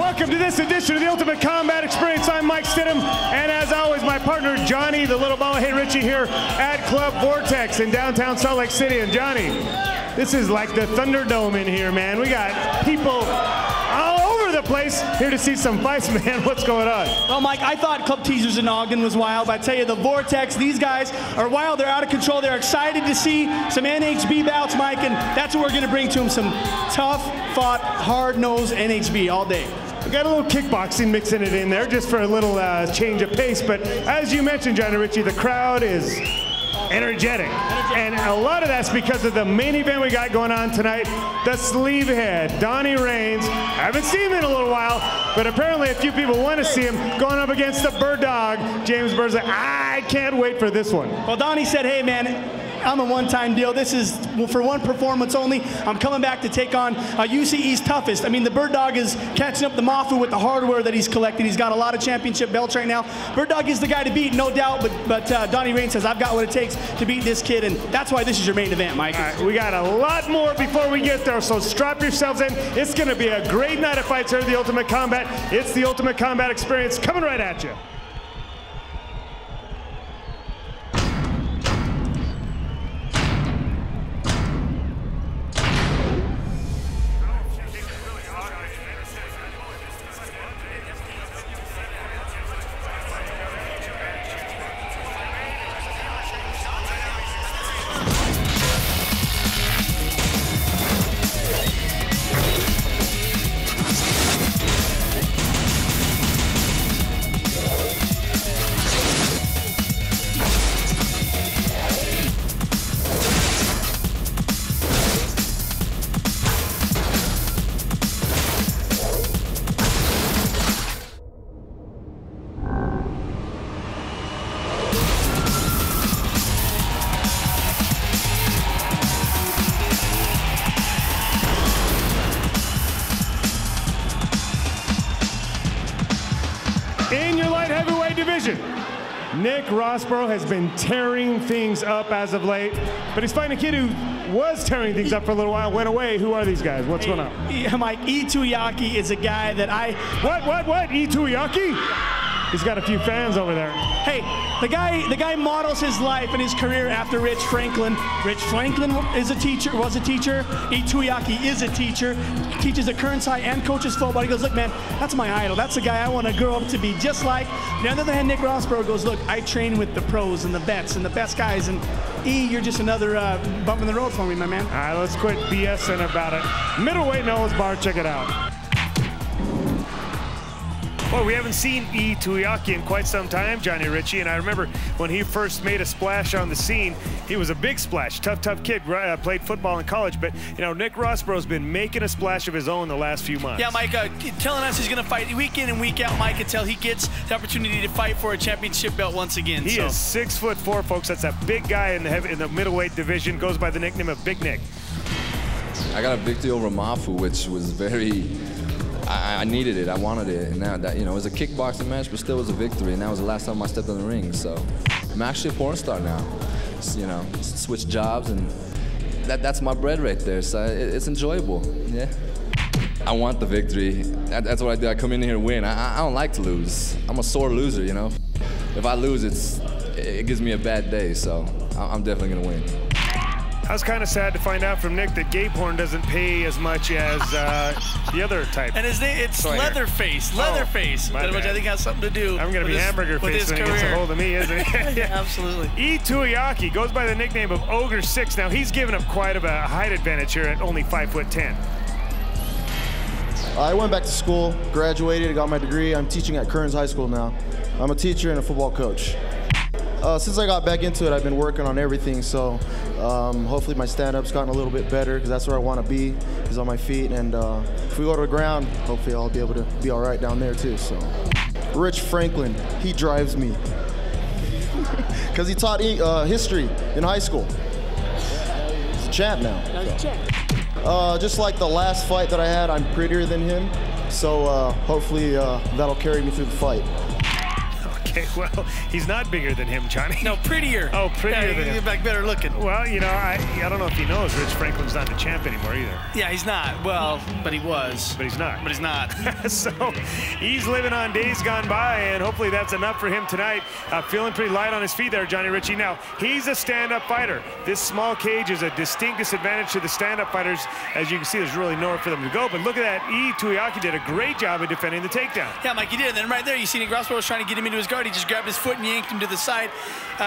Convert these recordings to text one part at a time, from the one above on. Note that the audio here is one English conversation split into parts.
Welcome to this edition of the Ultimate Combat Experience. I'm Mike Stidham, and as always, my partner Johnny, the little ball Hey Richie here at Club Vortex in downtown Salt Lake City. And Johnny, this is like the Thunderdome in here, man. We got people all over the place here to see some fights, man. What's going on? Well, Mike, I thought Club Teasers in Ogden was wild, but I tell you, the Vortex, these guys are wild. They're out of control. They're excited to see some NHB bouts, Mike, and that's what we're going to bring to them, some tough-fought, hard-nosed NHB all day. We got a little kickboxing mixing it in there just for a little change of pace, but as you mentioned, Johnny Richie, the crowd is energetic. And a lot of that's because of the main event we got going on tonight, the sleevehead, Donnie Reigns. I haven't seen him in a little while, but apparently a few people want to see him going up against the Bird Dog, James Birdsley. I can't wait for this one. Well, Donnie said, hey, man, I'm a one-time deal. This is for one performance only. I'm coming back to take on UCE's toughest. I mean, the Bird Dog is catching up the Mafu with the hardware that he's collected. He's got a lot of championship belts right now. Bird Dog is the guy to beat, no doubt, but Donnie Reigns says, I've got what it takes to beat this kid, and that's why this is your main event, Mike. All right, we got a lot more before we get there, so strap yourselves in. It's going to be a great night of fights here at the Ultimate Combat. It's the Ultimate Combat Experience coming right at you. In your light heavyweight division, Nick Rossbrough has been tearing things up as of late, but he's fighting a kid who was tearing things up for a little while, went away. Who are these guys? What's going on? Yeah, Mike, Tuiaki is a guy that I... What? Tuiaki? He's got a few fans over there. Hey, the guy models his life and his career after Rich Franklin. Rich Franklin was a teacher. Tuiaki is a teacher. Teaches at Kearns High and coaches football. He goes, look, man, that's my idol. That's the guy I want to grow up to be just like. On the other hand, Nick Rossbrough goes, look, I train with the pros and the vets and the best guys, and you're just another bump in the road for me, my man. All right, let's quit BSing about it. Middleweight Noah's Bar, check it out. Well, we haven't seen Tuiaki in quite some time, Johnny Richie, and I remember when he first made a splash on the scene, he was a big splash. Tough kid, played football in college, but, you know, Nick Rossbrough's been making a splash of his own the last few months. Yeah, Mike, telling us he's going to fight week in and week out, Mike, until he gets the opportunity to fight for a championship belt once again. He is 6'4", folks. That's a big guy in the middleweight division. Goes by the nickname of Big Nick. I got a victory over Mafu, which was very... I needed it. I wanted it, and now that, you know, it was a kickboxing match, but still was a victory. And that was the last time I stepped in the ring. So I'm actually a porn star now. You know, switch jobs, and that's my bread right there. So it's enjoyable. Yeah. I want the victory. That's what I do. I come in here and win. I don't like to lose. I'm a sore loser, you know. If I lose, it gives me a bad day. So I'm definitely gonna win. I was kind of sad to find out from Nick that gay porn doesn't pay as much as the other type. And his name, it's Leatherface, which I think has something to do. I'm going to be hamburger face when he gets a hold of me, isn't he? Yeah, absolutely. Tuiaki goes by the nickname of Ogre 6. Now he's given up quite a height advantage here at only 5'10". I went back to school, graduated, got my degree. I'm teaching at Kearns High School now. I'm a teacher and a football coach. Since I got back into it, I've been working on everything, so hopefully my stand-up's gotten a little bit better, because that's where I want to be, is on my feet. And if we go to the ground, hopefully I'll be able to be all right down there too. So, Rich Franklin, he drives me, because he taught history in high school. He's a champ now. So. Just like the last fight that I had, I'm prettier than him, so hopefully that'll carry me through the fight. Okay, well, he's not bigger than him, Johnny. No, prettier. Oh, prettier than him. Like better looking. Well, you know, I don't know if he knows Rich Franklin's not the champ anymore either. Yeah, he's not. Well, but he was. But he's not. But he's not. So he's living on days gone by, and hopefully that's enough for him tonight. Feeling pretty light on his feet there, Johnny Ritchie. Now, he's a stand-up fighter. This small cage is a distinct disadvantage to the stand-up fighters. As you can see, there's really nowhere for them to go. But look at that. Tuiaki did a great job of defending the takedown. Yeah, Mike, he did. And then right there, you see Nick Rossbrough was trying to get him into his guard. He just grabbed his foot and yanked him to the side.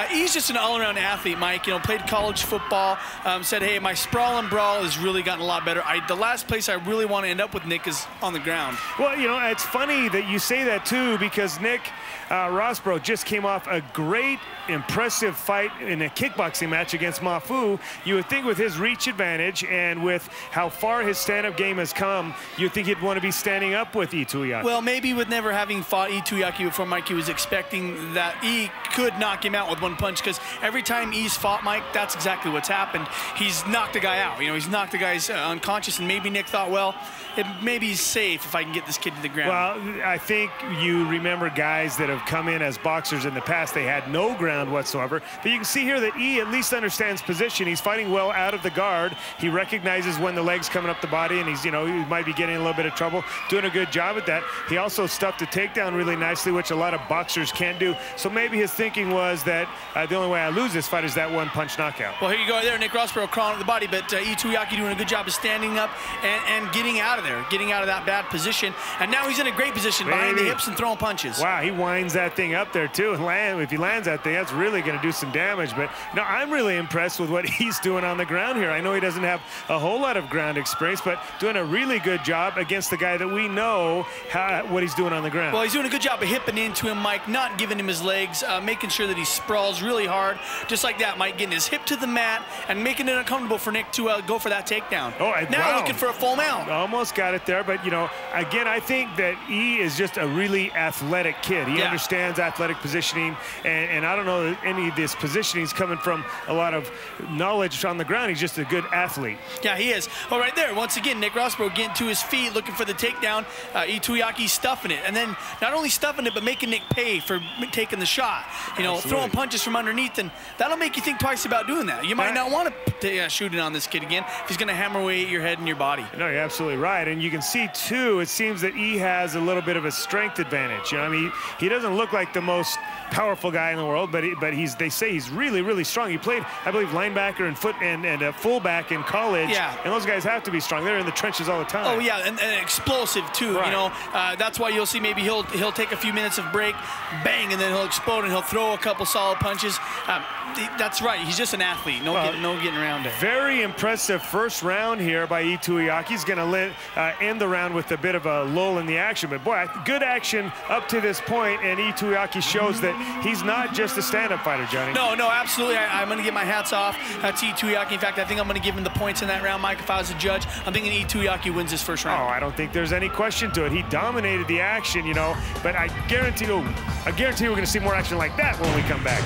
He's just an all-around athlete, Mike. You know, played college football. Said, hey, my sprawl and brawl has really gotten a lot better. The last place I really want to end up with Nick is on the ground. Well, you know, it's funny that you say that, too, because Nick Rossbrough just came off a great, impressive fight in a kickboxing match against Mafu. You would think with his reach advantage and with how far his stand-up game has come, you'd think he'd want to be standing up with Tuiaki. Well, maybe with never having fought Tuiaki before, Mike, he was expecting that he could knock him out with one punch, because every time he's fought Mike, that's exactly what's happened. He's knocked the guy out. You know, he's knocked the guys unconscious, and maybe Nick thought, well, maybe he's safe if I can get this kid to the ground. Well, I think you remember guys that have come in as boxers in the past. They had no ground whatsoever. But you can see here that at least understands position. He's fighting well out of the guard. He recognizes when the leg's coming up the body, and he's, you know, he might be getting a little bit of trouble. Doing a good job at that. He also stuffed the takedown really nicely, which a lot of boxers can't do. So maybe his thinking was that the only way I lose this fight is that one-punch knockout. Well, here you go there, Nick Rossbrough crawling at the body, but Tuiaki doing a good job of standing up and getting out of there, getting out of that bad position. And now he's in a great position behind the hips and throwing punches. Wow, he winds that thing up there, too. And if he lands that thing, that's really going to do some damage. But no, I'm really impressed with what he's doing on the ground here. I know he doesn't have a whole lot of ground experience, but doing a really good job against the guy that we know what he's doing on the ground. Well, he's doing a good job of hipping into him, Mike, not giving him his legs, making sure that he sprawls really hard, just like that, Mike, getting his hip to the mat and making it uncomfortable for Nick to go for that takedown. Oh, now wow. Looking for a full mount. Almost got it there, but, you know, again, I think that is just a really athletic kid. He understands athletic positioning, and I don't know that any of this positioning is coming from a lot of knowledge on the ground. He's just a good athlete. Yeah, he is. Oh, right there, once again, Nick Rossbrough getting to his feet, looking for the takedown. Tuiaki stuffing it, and then not only stuffing it, but making Nick pay for taking the shot. You know, throwing punches from underneath, and that'll make you think twice about doing that. You might not want to shoot it on this kid again if he's going to hammer away at your head and your body. No, you're absolutely right, and you can see, too, it seems that he has a little bit of a strength advantage. You know, I mean, he doesn't look like the most powerful guy in the world, but they say he's really, really strong. He played, I believe, linebacker and fullback in college. Yeah. And those guys have to be strong. They're in the trenches all the time. Oh yeah, and explosive too. Right. You know, that's why you'll see maybe he'll take a few minutes of break, bang, and then he'll explode and he'll throw a couple solid punches. That's right. He's just an athlete. No getting around it. Very impressive first round here by Tuiaki. He's going to end the round with a bit of a lull in the action. But boy, good action up to this point, and Tuiaki shows that he's not just a stand-up fighter, Johnny. No, absolutely. I'm going to get my hats off to Tuiaki. In fact, I think I'm going to give him the points in that round, Mike. If I was a judge, I'm thinking Tuiaki wins this first round. Oh, I don't think there's any question to it. He dominated the action, you know. But I guarantee we're going to see more action like that when we come back.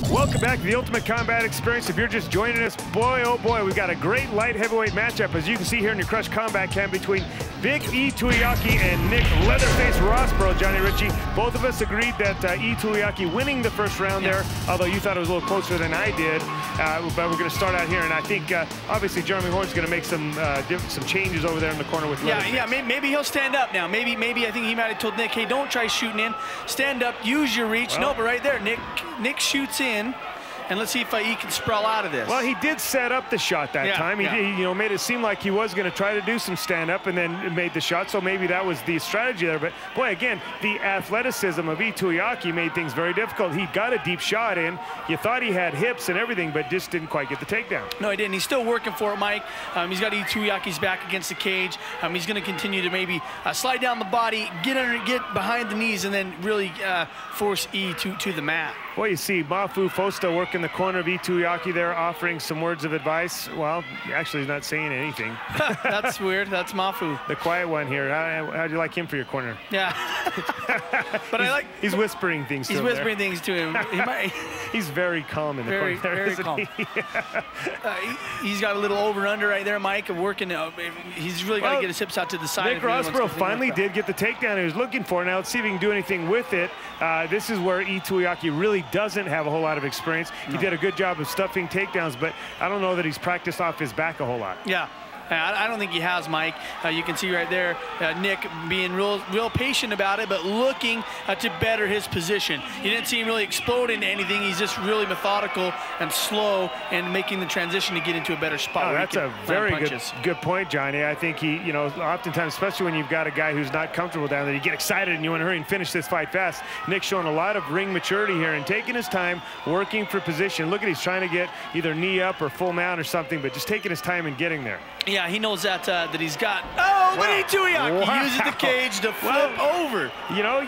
Welcome back to the Ultimate Combat Experience. If you're just joining us, boy, oh boy, we've got a great light heavyweight matchup, as you can see here in your Crush Combat Cam, between Big Tuiaki and Nick Leatherface Rossbrough. Johnny Ritchie, both of us agreed that Tuiaki winning the first round there, although you thought it was a little closer than I did. But we're going to start out here, and I think obviously Jeremy Horn's going to make some changes over there in the corner with Leatherface. Yeah, maybe he'll stand up now. Maybe I think he might have told Nick, hey, don't try shooting in. Stand up, use your reach. Well, no, but right there, Nick shoots in. And let's see if he can sprawl out of this. Well, he did set up the shot that time. He made it seem like he was going to try to do some stand-up and then made the shot. So maybe that was the strategy there. But, boy, again, the athleticism of Tuiaki made things very difficult. He got a deep shot in. You thought he had hips and everything, but just didn't quite get the takedown. No, he didn't. He's still working for it, Mike. He's got Tuiaki's back against the cage. He's going to continue to maybe slide down the body, get behind the knees, and then really force to the mat. Well, you see Mafu Fosta working look in the corner of Tuiaki there, offering some words of advice. Well, actually, he's not saying anything. That's weird. That's Mafu. The quiet one here. How do you like him for your corner? Yeah. But he's whispering things to him. He's whispering things to him. He's very calm in the corner. Very calm. He's got a little over-under right there, Mike, of working. He's really got to get his hips out to the side. Nick Rossbrough finally did get the takedown he was looking for. Now let's see if he can do anything with it. This is where Tuiaki really doesn't have a whole lot of experience. He did a good job of stuffing takedowns, but I don't know that he's practiced off his back a whole lot. Yeah. I don't think he has, Mike. You can see right there Nick being real patient about it, but looking to better his position. You didn't see him really explode into anything. He's just really methodical and slow and making the transition to get into a better spot. Oh, that's a very good point, Johnny. I think he, you know, oftentimes, especially when you've got a guy who's not comfortable down there, you get excited and you want to hurry and finish this fight fast. Nick's showing a lot of ring maturity here and taking his time, working for position. Look at, he's trying to get either knee up or full mount or something, but just taking his time and getting there. Yeah, he knows that that he's got. Oh, wow. But Tuiaki uses the cage to flip over. You know,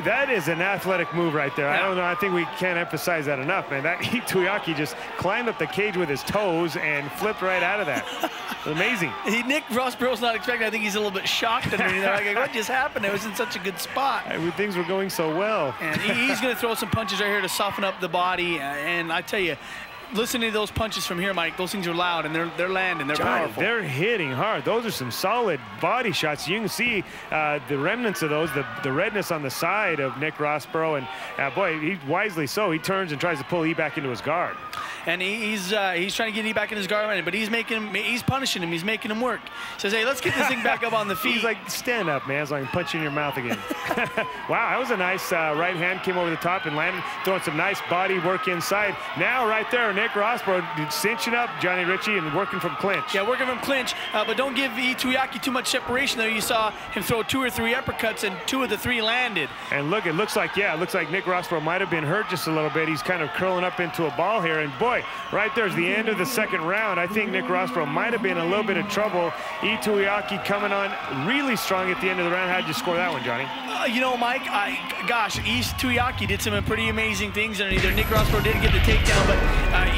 that is an athletic move right there. Yeah. I don't know. I think we can't emphasize that enough, man. That Tuiaki just climbed up the cage with his toes and flipped right out of that. Amazing. Nick Rossbrough's not expecting. I think he's a little bit shocked underneath there. Like, what just happened? It was in such a good spot. Things were going so well. And he's going to throw some punches right here to soften up the body. And I tell you, listening to those punches from here, Mike, those things are loud and they're landing. They're powerful. They're hitting hard. Those are some solid body shots. You can see the remnants of those, the redness on the side of Nick Rossbrough, and boy, he wisely so. He turns and tries to pull E back into his guard. And he's trying to get E back in his guard, but he's punishing him. He's making him work. He says, hey, let's get this thing back up on the feet. He's like, stand up, man, so I can punch you in your mouth again. Wow, that was a nice right hand, came over the top and landed, throwing some nice body work inside. Now right there, Nick Rossbrough cinching up Johnny Ritchie and working from clinch. Yeah, working from clinch, but don't give Tuiaki too much separation there. You saw him throw 2 or 3 uppercuts and 2 of the 3 landed. And look, it looks like Nick Rossbrough might have been hurt just a little bit. He's kind of curling up into a ball here, and boy, right there's the end of the second round. I think Nick Rossbrough might have been in a little bit of trouble. Tuiaki coming on really strong at the end of the round. How'd you score that one, Johnny? You know, Mike, gosh, Tuiaki did some pretty amazing things, and either Nick Rossbrough didn't get the takedown, but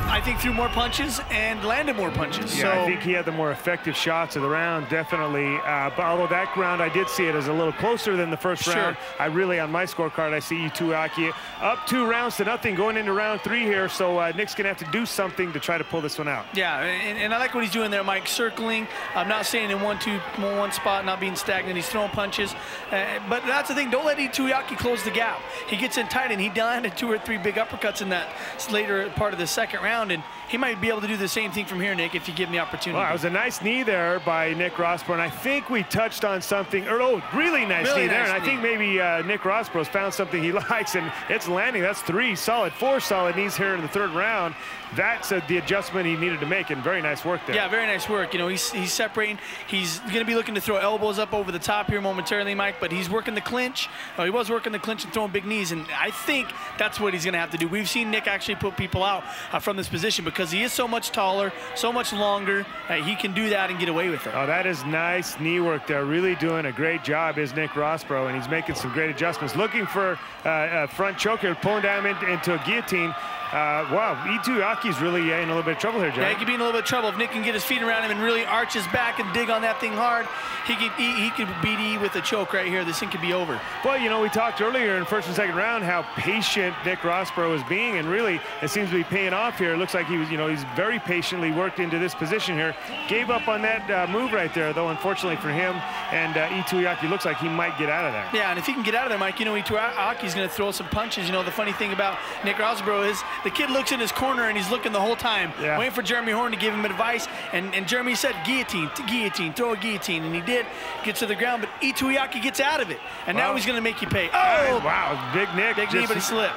I think threw more punches and landed more punches. Yeah, so I think he had the more effective shots of the round, definitely. But although that round, I did see it as a little closer than the first round. I really, on my scorecard, I see Tuiaki up 2 rounds to nothing going into round 3 here. So Nick's gonna have to do something to try to pull this one out. Yeah, and I like what he's doing there, Mike. Circling, I'm not staying in one spot, not being stagnant. He's throwing punches, but that's the thing. Don't let Tuiaki close the gap. He gets in tight, and he landed 2 or 3 big uppercuts in that later part of the second round, and he might be able to do the same thing from here, Nick, if you give him the opportunity. Well, it was a nice knee there by Nick Rossbrough, and I think we touched on something, really nice knee there, and I think maybe Nick Rossbrough's found something he likes, and it's landing. That's 4 solid knees here in the third round. That's the adjustment he needed to make, and very nice work there. Yeah, very nice work. You know, he's separating. He's going to be looking to throw elbows up over the top here momentarily, Mike, but he's working the clinch. He was working the clinch and throwing big knees, and I think that's what he's going to have to do. We've seen Nick actually put people out from this position because he is so much taller, so much longer. He can do that and get away with it. Oh, that is nice knee work there. Really doing a great job is Nick Rossbrough, and he's making some great adjustments. Looking for a front choke here, pulling down into a guillotine. Wow, Tuiaki's really in a little bit of trouble here, John. Yeah, he could be in a little bit of trouble if Nick can get his feet around him and really arch his back and dig on that thing hard. He could beat E with a choke right here. This thing could be over. Well, you know, we talked earlier in first and second round how patient Nick Rossbrough is being, and really it seems to be paying off here. It looks like he was, you know, he's very patiently worked into this position here. Gave up on that move right there, though, unfortunately for him. And Tuiaki looks like he might get out of there. Yeah, and if he can get out of there, Mike, you know, Tuiaki's going to throw some punches. You know, the funny thing about Nick Rossbrough is the kid looks in his corner and he's looking the whole time, waiting for Jeremy Horn to give him advice. And Jeremy said, guillotine, throw a guillotine. And he did, gets to the ground, but Tuiaki gets out of it. And now he's going to make you pay. Oh! Wow, big Nick. Big knee, but he slipped.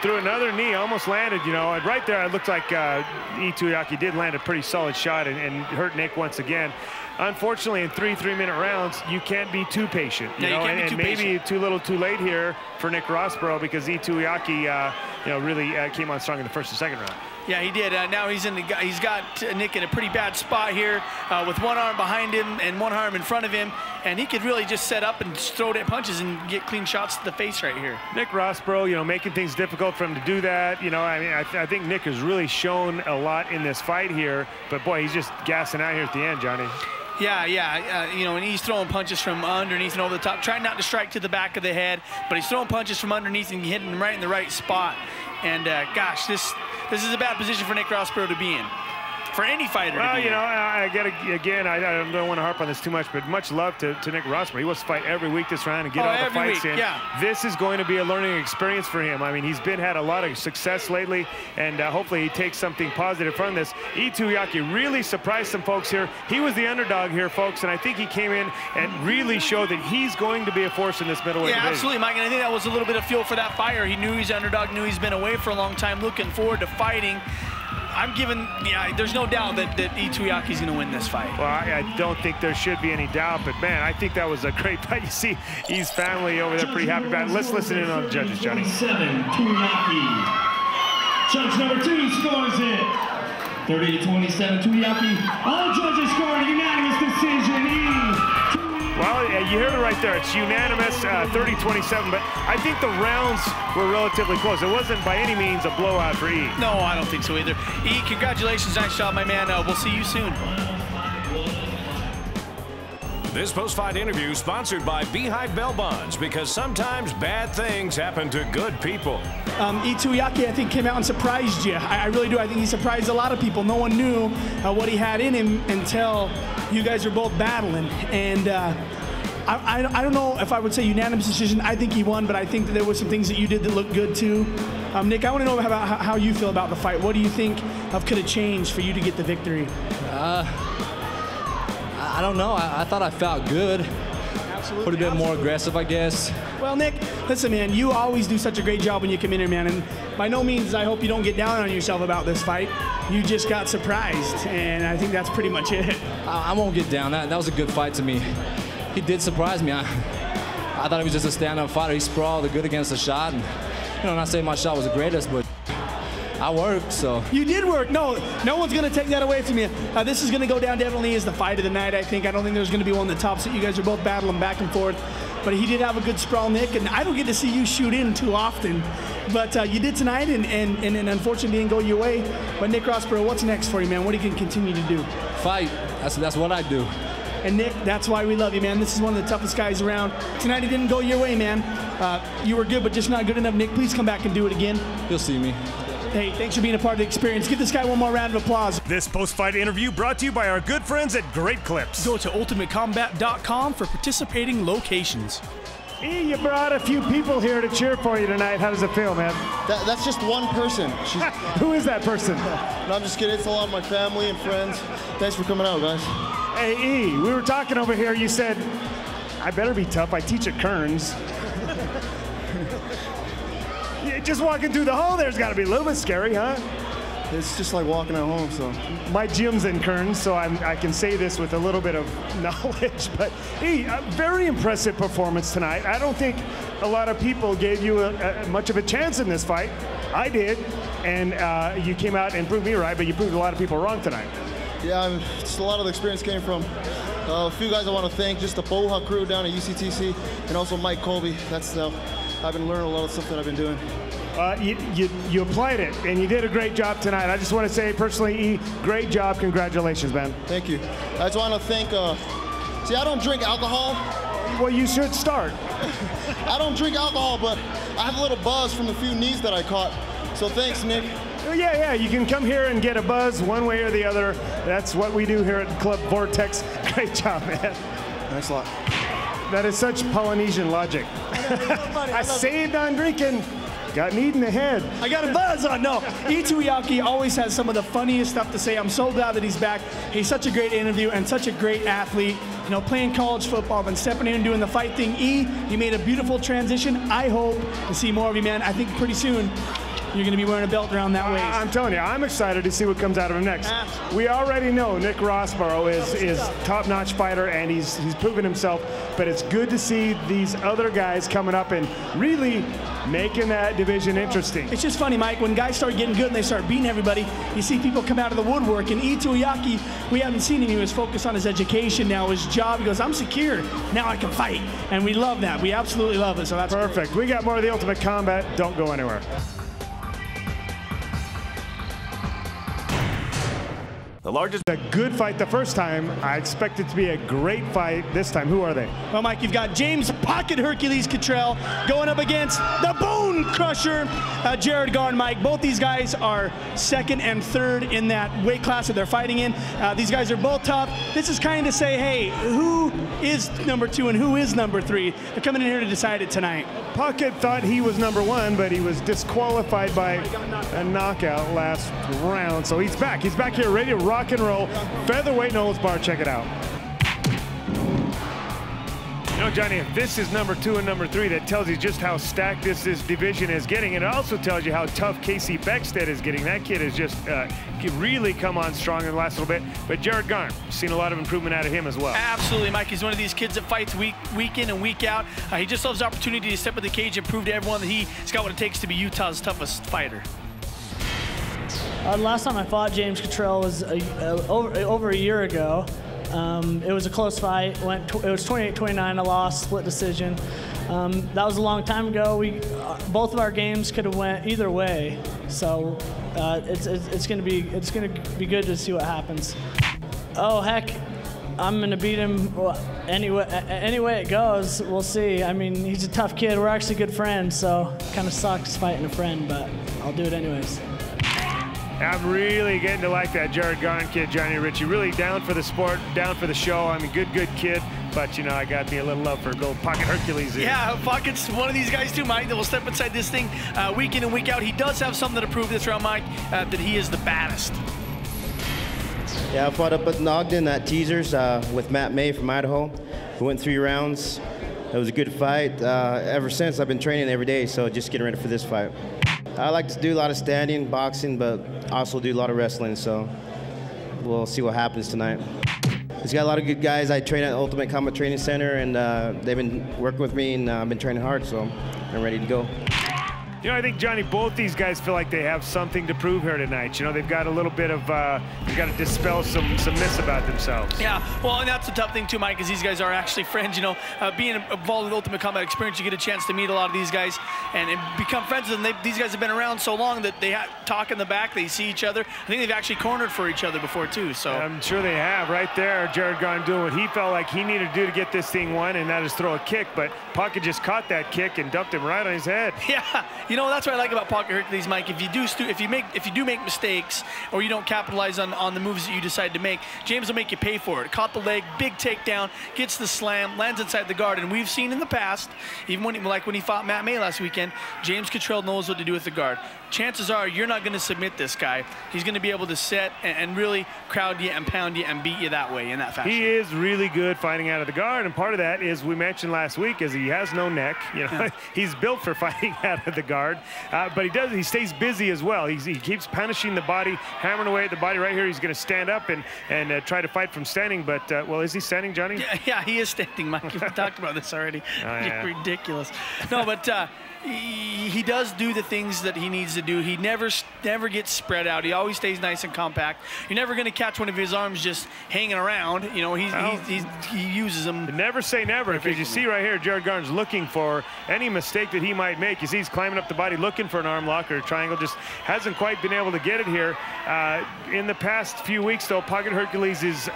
Threw another knee, almost landed, you know. And right there, it looked like Tuiaki did land a pretty solid shot and hurt Nick once again. Unfortunately, in 3 3-minute rounds, you can't be too patient. You know, you can't be too patient. Maybe too little too late here for Nick Rossbrough because Tuiaki really came on strong in the first and second round. Yeah, he did. Now he's got Nick in a pretty bad spot here with one arm behind him and one arm in front of him, and he could really just set up and throw punches and get clean shots to the face right here. Nick Rossbrough, making things difficult for him to do that. I think Nick has really shown a lot in this fight here, but boy, he's just gassing out here at the end, Johnny. Yeah, and he's throwing punches from underneath and over the top, trying not to strike to the back of the head, but he's throwing punches from underneath and hitting him right in the right spot. And gosh, this is a bad position for Nick Rossbrough to be in. For any fighter to be in. I don't want to harp on this too much, but much love to Nick Rossbrough. He wants to fight every week this round and get all the fights in. Yeah. This is going to be a learning experience for him. I mean, he's had a lot of success lately, and hopefully he takes something positive from this. Tuiaki really surprised some folks here. He was the underdog here, folks, and I think he came in and really showed that he's going to be a force in this middleweight division. Absolutely, Mike, and I think that was a little bit of fuel for that fire. He knew he's the underdog, knew he's been away for a long time, looking forward to fighting. There's no doubt that Tuiaki's going to win this fight. Well, I don't think there should be any doubt, but man, I think that was a great fight. You see his family over there pretty happy about it. Let's listen in on the judges, Johnny. 7, Tuiaki. Judge number 2 scores it. 30-27, Tuiaki. All judges scored a unanimous decision. Well, you heard it right there. It's unanimous, 30-27, but I think the rounds were relatively close. It wasn't by any means a blowout for E. No, I don't think so either. E, congratulations. Nice job, my man. We'll see you soon. This post-fight interview sponsored by Beehive Bell Bonds, because sometimes bad things happen to good people. Tuiaki, I think, came out and surprised you. I really do. I think he surprised a lot of people. No one knew what he had in him until you guys were both battling. And I don't know if I would say unanimous decision. I think he won, but I think that there were some things that you did that looked good too. Nick, I want to know about how you feel about the fight. What do you think could have changed for you to get the victory? I don't know. I thought I felt good. Absolutely. Put a bit more aggressive, I guess. Well, Nick, listen, man, you always do such a great job when you come in here, man. And by no means, I hope you don't get down on yourself about this fight. You just got surprised, and I think that's pretty much it. I won't get down. That was a good fight to me. He did surprise me. I thought he was just a stand-up fighter. He sprawled good against the shot. And, not saying my shot was the greatest, but I worked, so. You did work. No one's going to take that away from you. This is going to go down definitely as the fight of the night, I think. I don't think there's going to be one of the tops that you guys are both battling back and forth. But he did have a good sprawl, Nick, and I don't get to see you shoot in too often. But you did tonight, and unfortunately didn't go your way. But Nick Rossbrough, what's next for you, man? What are you going to continue to do? Fight. That's what I do. And Nick, that's why we love you, man. This is one of the toughest guys around. Tonight it didn't go your way, man. You were good, but just not good enough. Nick, please come back and do it again. You'll see me. Hey, thanks for being a part of the experience. Give this guy one more round of applause. This post-fight interview brought to you by our good friends at Great Clips. Go to ultimatecombat.com for participating locations. E, you brought a few people here to cheer for you tonight. How does it feel, man? That's just one person. Who is that person? No, I'm just kidding. It's a lot of my family and friends. Thanks for coming out, guys. Hey, E, we were talking over here. You said, I better be tough. I teach at Kearns. Just walking through the hall there's got to be a little bit scary, huh? It's just like walking at home, so. My gym's in Kearns, so I can say this with a little bit of knowledge. But, E, a very impressive performance tonight. I don't think a lot of people gave you much of a chance in this fight. I did, and you came out and proved me right, but you proved a lot of people wrong tonight. Yeah, just a lot of the experience came from a few guys I want to thank, just the Boha crew down at UCTC, and also Mike Colby. I've been learning a lot of stuff that I've been doing. You applied it, and you did a great job tonight. I just want to say personally, E, great job. Congratulations, man. Thank you. I just want to thank, see, I don't drink alcohol. Well, you should start. I don't drink alcohol, but I have a little buzz from the few knees that I caught. So thanks, Nick. Yeah, you can come here and get a buzz one way or the other. That's what we do here at Club Vortex. Great job, man. Thanks a lot. That is such Polynesian logic. I saved on drinking, got kneed in the head. I got a buzz on. No, Tuiaki always has some of the funniest stuff to say. I'm so glad that he's back. He's such a great interview and such a great athlete. Playing college football, then stepping in and doing the fight thing. E, you made a beautiful transition. I hope to see more of you, man. I think pretty soon you're going to be wearing a belt around that waist. I'm telling you, I'm excited to see what comes out of him next. We already know Nick Rossbrough is top-notch fighter, and he's proven himself. But it's good to see these other guys coming up and really making that division interesting. It's just funny, Mike, when guys start getting good and they start beating everybody, you see people come out of the woodwork. And Tuiaki, we haven't seen him. He was focused on his education, now his job. He goes, I'm secure, now I can fight. And we love that. We absolutely love it, so that's perfect. Great. We got more of the Ultimate Combat. Don't go anywhere. The largest. A good fight the first time. I expect it to be a great fight this time. Who are they? Well, Mike, you've got James Pocket Hercules Cotrell going up against the Bone Crusher, Jared Garn, Mike. Both these guys are second and third in that weight class that they're fighting in. These guys are both tough. This is kind of say, hey, who is number 2 and who is number 3? They're coming in here to decide it tonight. Pocket thought he was number 1, but he was disqualified by a knockout last round. So he's back. He's back here ready to rock and roll. Featherweight no holds barred. Check it out. You know, Johnny, if this is number 2 and number 3, that tells you just how stacked this division is getting. And it also tells you how tough Casey Beckstead is getting. That kid has just really come on strong in the last little bit. But Jared Garn, seen a lot of improvement out of him as well. Absolutely, Mike. He's one of these kids that fights week in and week out. He just loves the opportunity to step in the cage and prove to everyone that he's got what it takes to be Utah's toughest fighter. The last time I fought James Cotrell was over a year ago. It was a close fight. It was 28-29. I lost, split decision. That was a long time ago. Both of our games could have went either way. So it's gonna be good to see what happens. Oh heck, I'm gonna beat him any way it goes. We'll see. I mean, he's a tough kid. We're actually good friends, so it kind of sucks fighting a friend, but I'll do it anyways. I'm really getting to like that Jared Garn kid, Johnny Ritchie. Really down for the sport, down for the show. I mean, good kid. But, you know, I got me a little love for Gold Pocket Hercules. Yeah, Pocket's one of these guys too, Mike, that will step inside this thing week in and week out. He does have something to prove this round, Mike, that he is the baddest. Yeah, I fought up at Ogden at Teasers with Matt May from Idaho. We went 3 rounds. It was a good fight. Ever since, I've been training every day, so just getting ready for this fight. I like to do a lot of standing, boxing, but also do a lot of wrestling, so we'll see what happens tonight. He's got a lot of good guys. I train at Ultimate Combat Training Center, and they've been working with me, and I've been training hard, so I'm ready to go. You know, I think, Johnny, both these guys feel like they have something to prove here tonight. You know, they've got a little bit of, they've got to dispel some myths about themselves. Yeah, well, and that's the tough thing, too, Mike, is these guys are actually friends. You know, being involved with Ultimate Combat Experience, you get a chance to meet a lot of these guys and become friends with them. These guys have been around so long that they talk in the back, they see each other. I think they've actually cornered for each other before, too. So I'm sure they have. Right there, Jared Garn doing what he felt like he needed to do to get this thing won, and that is throw a kick. But Pocket just caught that kick and dumped him right on his head. Yeah, you know, that's what I like about Pocket Hercules, Mike. If you do make mistakes or you don't capitalize on the moves that you decide to make, James will make you pay for it. Caught the leg, big takedown, gets the slam, lands inside the guard, and we've seen in the past, even when he fought Matt May last weekend, James Cotrell knows what to do with the guard. Chances are you're not going to submit this guy. He's going to be able to set and really crowd you and pound you and beat you that way, in that fashion. He is really good fighting out of the guard, and part of that is, we mentioned last week, is he has no neck. You know, he's built for fighting out of the guard, but he stays busy as well. He keeps punishing the body, hammering away at the body. Right here, he's going to stand up and try to fight from standing, but, well, is he standing, Johnny? Yeah, he is standing, Mike. We talked about this already. Oh, yeah. Ridiculous. No, but he does do the things that he needs to do. He never gets spread out. He always stays nice and compact. You're never going to catch one of his arms just hanging around. You know, he uses them. Never say never, because you see right here, Jared Garn's looking for any mistake that he might make. You see he's climbing up the body looking for an arm lock or a triangle, just hasn't quite been able to get it here. In the past few weeks, though, Pocket Hercules is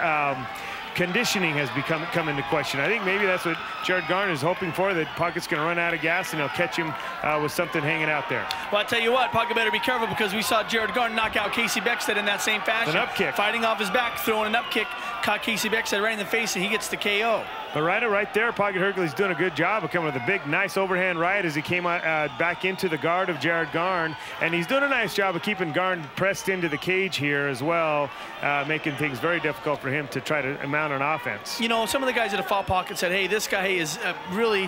conditioning has come into question. I think maybe that's what Jared Garn is hoping for, that Pocket's going to run out of gas and he'll catch him with something hanging out there. Well, I tell you what, Pocket better be careful, because we saw Jared Garn knock out Casey Beckstead in that same fashion. An up kick. Fighting off his back, throwing an up kick, caught Casey Beckstead right in the face, and he gets the KO. But right there, Pocket Hercules doing a good job of coming with a big, nice overhand right as he came back into the guard of Jared Garn. And he's doing a nice job of keeping Garn pressed into the cage here as well, making things very difficult for him to try to mount an offense. You know, some of the guys that have fought Pocket said, hey, this guy is really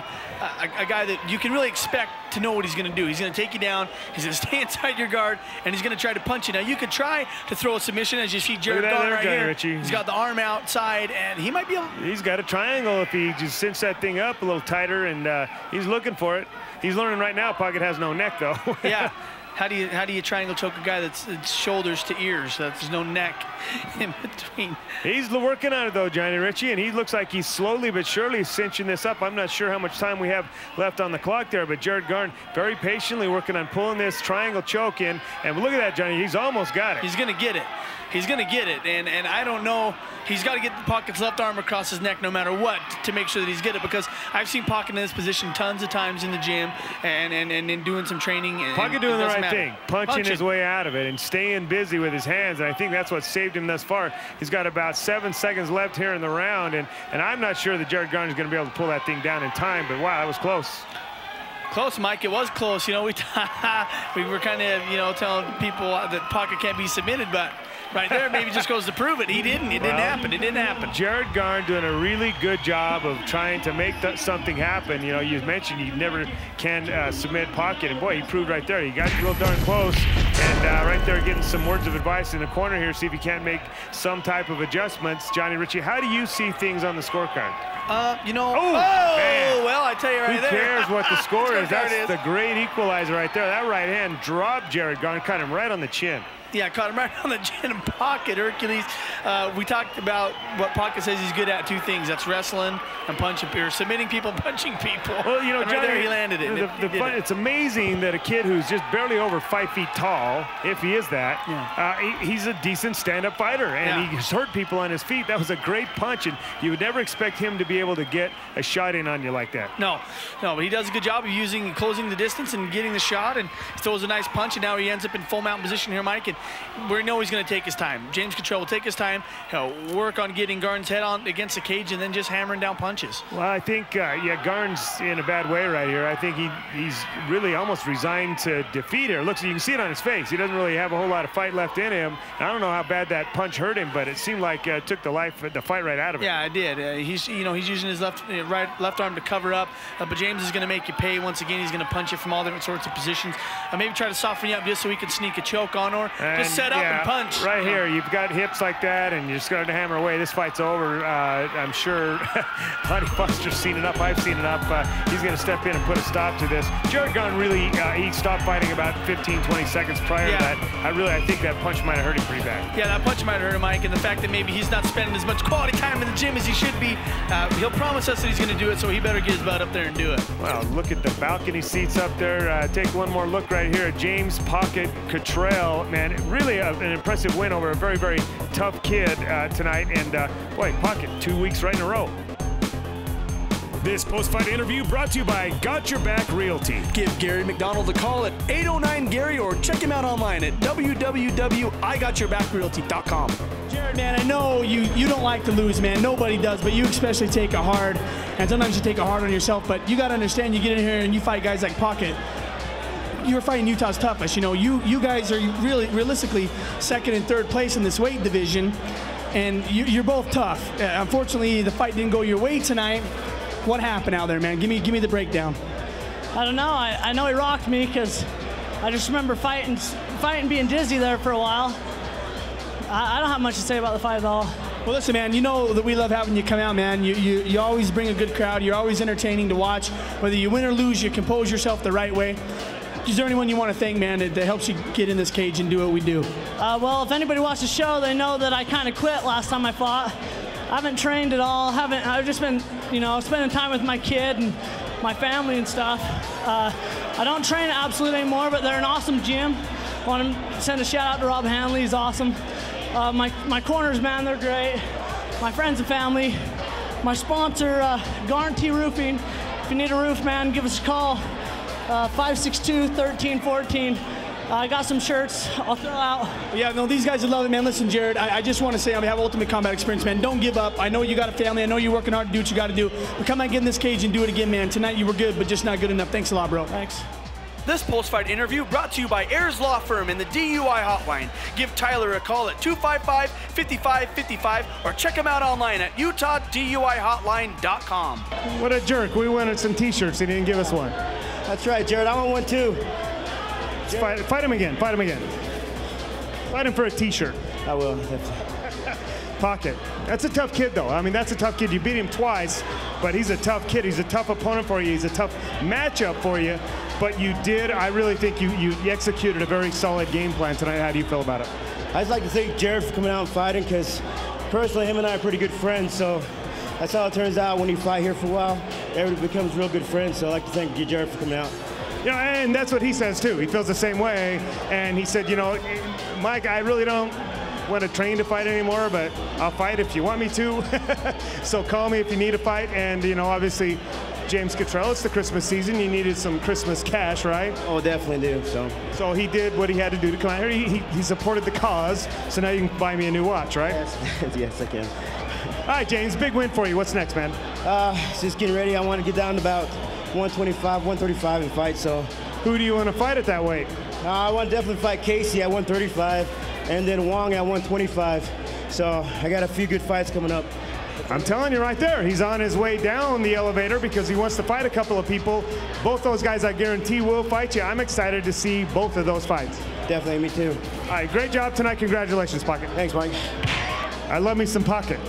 a guy that you can really expect to know what he's going to do. He's going to take you down, he's going to stay inside your guard, and he's going to try to punch you. Now, you could try to throw a submission, as you see Jared Garn right here. Richie. He's got the arm outside, and he might be able... He's got a triangle if he just cinch that thing up a little tighter, and he's looking for it. He's learning right now Pocket has no neck, though. Yeah. How do you triangle choke a guy that's shoulders to ears? There's no neck in between. He's working on it though, Johnny Ritchie, and he looks like he's slowly but surely cinching this up. I'm not sure how much time we have left on the clock there, but Jared Garn very patiently working on pulling this triangle choke in. And look at that, Johnny. He's almost got it. He's gonna get it. He's gonna get it, and I don't know. He's got to get the Pocket's left arm across his neck no matter what to make sure that he's get it, because I've seen Pocket in this position tons of times in the gym and doing some training. Pocket doing the right thing, punching his way out of it and staying busy with his hands, and I think that's what saved him thus far. He's got about 7 seconds left here in the round, and I'm not sure that Jared Garn is going to be able to pull that thing down in time, but wow, that was close. Close, Mike. It was close. You know, we were kind of, you know, telling people that Pocket can't be submitted, but right there maybe just goes to prove it. He didn't. It didn't happen. It didn't happen. Jared Garn doing a really good job of trying to make something happen. You know, you mentioned you never can submit Pocket, and boy, he proved right there. He got real darn close, and right there getting some words of advice in the corner here, see if he can't make some type of adjustments. Johnny Ritchie, how do you see things on the scorecard? You know, well, I tell you right there. Who cares what the score is? That's the great equalizer right there. That right hand dropped Jared Garn, caught him right on the chin. Yeah, caught him right on the chin and Pocket. Hercules. We talked about what Pocket says he's good at, 2 things. That's wrestling and punching, or submitting people and punching people. Well, you know, and Johnny, right there he landed it. It's amazing that a kid who's just barely over 5 feet tall, if he is that, he's a decent stand-up fighter, and he's hurt people on his feet. That was a great punch, and you would never expect him to be able to get a shot in on you like that. No, but he does a good job of closing the distance and getting the shot, and throws a nice punch, and now he ends up in full mount position here, Mike, and we know he's going to take his time. James Cotrell will take his time. He'll work on getting Garn's head on against the cage and then just hammering down punches. Well, I think, yeah, Garn's in a bad way right here. I think he's really almost resigned to defeat here. Looks, you can see it on his face. He doesn't really have a whole lot of fight left in him. I don't know how bad that punch hurt him, but it seemed like it took the fight right out of him. Yeah, it did. He's using his left arm to cover up, but James is going to make you pay. Once again, he's going to punch you from all different sorts of positions. Maybe try to soften you up just so he can sneak a choke on, or just set up and punch. Right here, you've got hips like that, and you just got to hammer away. This fight's over. I'm sure Honey Foster's seen it up. I've seen it up. He's going to step in and put a stop to this. Jared Garn really, he stopped fighting about 15, 20 seconds prior to that. I think that punch might have hurt him pretty bad. Yeah, that punch might have hurt him, Mike, and the fact that maybe he's not spending as much quality time in the gym as he should be. He'll promise us that he's going to do it, so he better get his butt up there and do it. Wow, look at the balcony seats up there. Take one more look right here at James Pocket Cotrell. Man, really an impressive win over a very, very tough kid tonight. And boy, Pocket 2 weeks right in a row. This post-fight interview brought to you by Got Your Back Realty. Give Gary McDonald a call at 809-GARY or check him out online at www.IGotYourBackRealty.com. Jared, man, I know you don't like to lose, man. Nobody does, but you especially take it hard. And sometimes you take it hard on yourself, but you got to understand, you get in here and you fight guys like Pocket. You're fighting Utah's toughest. You know, you guys are really, realistically, 2nd and 3rd place in this weight division, and you're both tough. Unfortunately, the fight didn't go your way tonight. What happened out there, man? Give me the breakdown. I don't know. I know he rocked me because I just remember fighting, being dizzy there for a while. I don't have much to say about the fight at all. Well, listen, man, you know that we love having you come out, man. You always bring a good crowd. You're always entertaining to watch. Whether you win or lose, you compose yourself the right way. Is there anyone you want to thank, man, that helps you get in this cage and do what we do? Well, if anybody watched the show, they know that I kind of quit last time I fought. I haven't trained at all. I've just been, spending time with my kid and my family and stuff. I don't train at Absolute anymore, but they're an awesome gym. I want to send a shout out to Rob Hanley. He's awesome. My corners, man, they're great. My friends and family. My sponsor, Garn Roofing. If you need a roof, man, give us a call. 562-1314. I got some shirts I'll throw out. Yeah, no, these guys would love it, man. Listen, Jared, I just want to say on behalf of Ultimate Combat Experience, man, don't give up. I know you got a family. I know you're working hard to do what you got to do. But come out, get in this cage and do it again, man. Tonight you were good, but just not good enough. Thanks a lot, bro. Thanks. This post-fight interview brought to you by Ayers Law Firm and the DUI Hotline. Give Tyler a call at 255-5555 or check him out online at UtahDUIHotline.com. What a jerk. We wanted some T-shirts and he didn't give us one. That's right, Jared. I want one too. Fight him again. Fight him again. Fight him for a T-shirt. I will. Pocket. That's a tough kid, though. I mean, that's a tough kid. You beat him twice, but he's a tough kid. He's a tough opponent for you. He's a tough matchup for you. But you did, I really think you executed a very solid game plan tonight. How do you feel about it? I'd like to thank Jared for coming out and fighting, because personally, him and I are pretty good friends. So that's how it turns out when you fight here for a while. Everybody becomes real good friends. So I'd like to thank you, Jared, for coming out. You know, and that's what he says too. He feels the same way. And he said, you know, Mike, I really don't want to train to fight anymore, but I'll fight if you want me to. So call me if you need a fight. And, you know, obviously, James Cotrell, it's the Christmas season. You needed some Christmas cash, right? Oh, definitely do. So he did what he had to do to come out here. He supported the cause. So now you can buy me a new watch, right? Yes, yes, I can. All right, James, big win for you. What's next, man? Just getting ready. I want to get down to about 125, 135 and fight. So who do you want to fight at that weight? I want to definitely fight Casey at 135 and then Wong at 125. So I got a few good fights coming up. I'm telling you right there, he's on his way down the elevator because he wants to fight a couple of people. Both those guys, I guarantee, will fight you. I'm excited to see both of those fights. Definitely, me too. All right, great job tonight. Congratulations, Pocket. Thanks, Mike. I love me some Pocket.